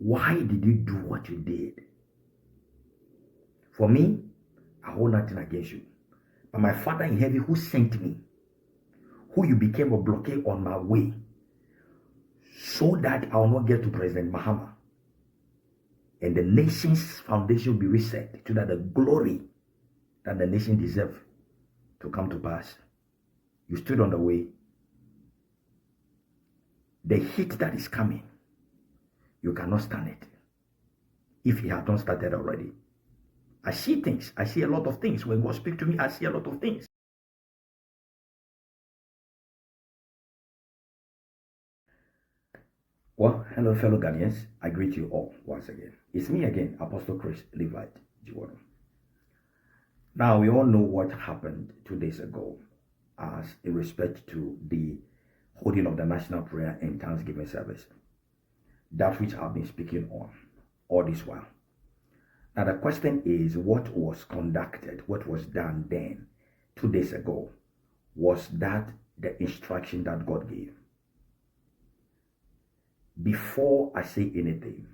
Why did you do what you did? For me, I hold nothing against you. But my Father in heaven who sent me, who you became a blockade on my way, so that I will not get to President Mahama. And the nation's foundation will be reset so that the glory that the nation deserves to come to pass. You stood on the way. The heat that is coming, you cannot stand it. If it had not started already. I see things. I see a lot of things. When God speaks to me, I see a lot of things. Well, hello, fellow Ghanaians. I greet you all once again. It's me again, Apostle Chris Levite Jiwono. Now, we all know what happened 2 days ago as in respect to the holding of the National Prayer and Thanksgiving Service. That which I've been speaking on all this while. Now, the question is, what was conducted, what was done then 2 days ago? Was that the instruction that God gave? Before I say anything,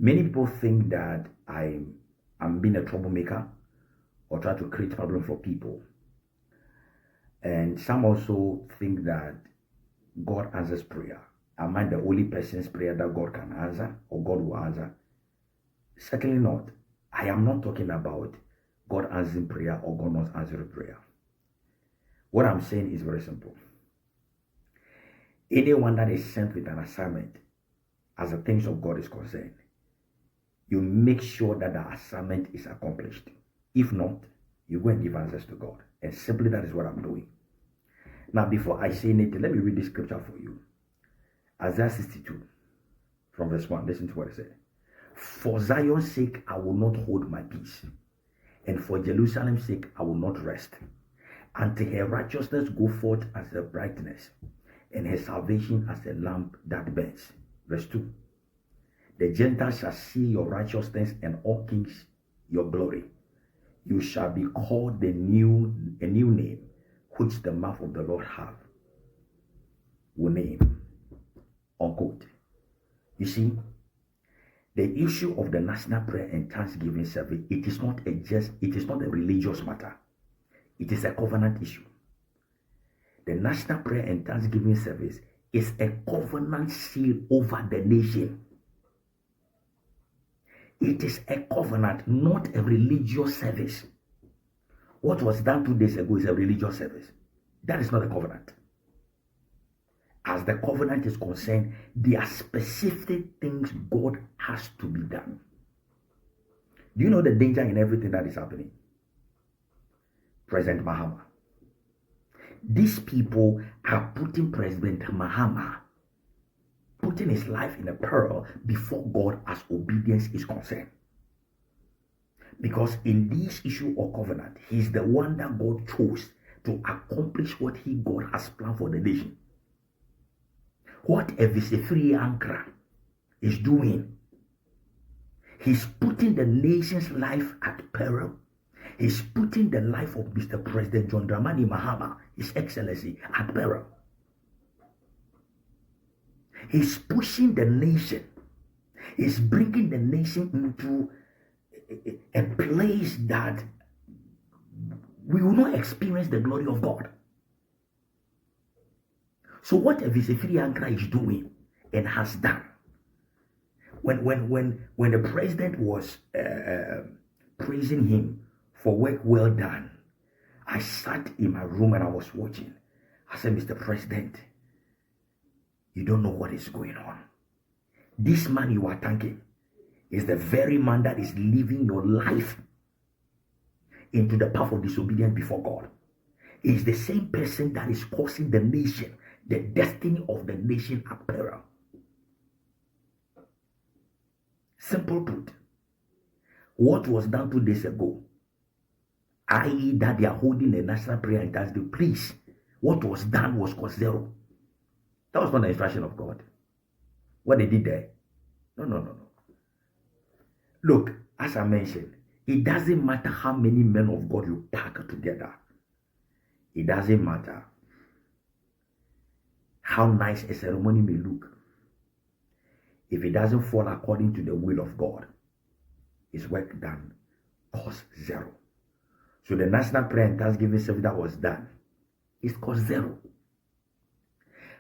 many people think that I'm being a troublemaker or try to create problem for people. And some also think that God answers prayer. Am I the only person's prayer that God can answer or God will answer? Certainly not. I am not talking about God answering prayer or God not answering prayer. What I'm saying is very simple. Anyone that is sent with an assignment as the things of God is concerned, you make sure that the assignment is accomplished. If not, you go and give answers to God. And simply that is what I'm doing. Now, before I say anything, let me read this scripture for you. Isaiah 62 from verse 1. Listen to what it said. For Zion's sake, I will not hold my peace. And for Jerusalem's sake, I will not rest. Until her righteousness go forth as a brightness, and her salvation as a lamp that burns. Verse 2. The Gentiles shall see your righteousness, and all kings your glory. You shall be called a new name, which the mouth of the Lord will name. Unquote. You see, the issue of the National Prayer and Thanksgiving Service, it is not a religious matter. It is a covenant issue. The National Prayer and Thanksgiving Service is a covenant seal over the nation. It is a covenant, not a religious service. What was done 2 days ago is a religious service. That is not a covenant. As the covenant is concerned, there are specific things God has to be done. Do you know the danger in everything that is happening? President Mahama. These people are putting President Mahama, putting his life in a peril before God as obedience is concerned. Because in this issue of covenant, he's the one that God chose to accomplish what God has planned for the nation. What a Visifri Ankara is doing, he's putting the nation's life at peril. He's putting the life of Mr. President John Dramani Mahama, His Excellency, at peril. He's pushing the nation. He's bringing the nation into a place that we will not experience the glory of God. So what a Visifri Ankara is doing and has done, when the president was praising him for work well done, I sat in my room and I was watching. I said, Mr. President, you don't know what is going on. This man you are thanking is the very man that is living your life into the path of disobedience before God. He is the same person that is causing the nation, the destiny of the nation at peril. Simple put, what was done 2 days ago, i.e. that they are holding a National Prayer and Thanksgiving, please, what was done was cause zero. That was not the instruction of God. What they did there, no. Look, as I mentioned, it doesn't matter how many men of God you pack together. It doesn't matter how nice a ceremony may look. if it doesn't fall according to the will of God, his work done costs zero. So the national prayer and thanksgiving service that was done is cost zero.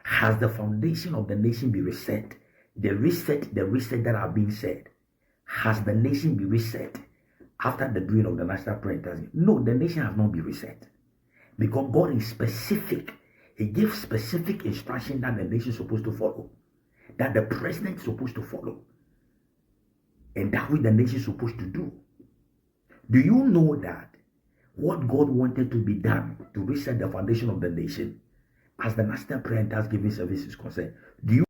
Has the foundation of the nation been reset? The reset that are being said, has the nation been reset after the doing of the national prayer and thanksgiving? No, the nation has not been reset. Because God is specific. He gives specific instruction that the nation is supposed to follow. That the president is supposed to follow. And that which the nation is supposed to do. Do you know that what God wanted to be done to reset the foundation of the nation, as the national prayer and thanksgiving service is concerned, do you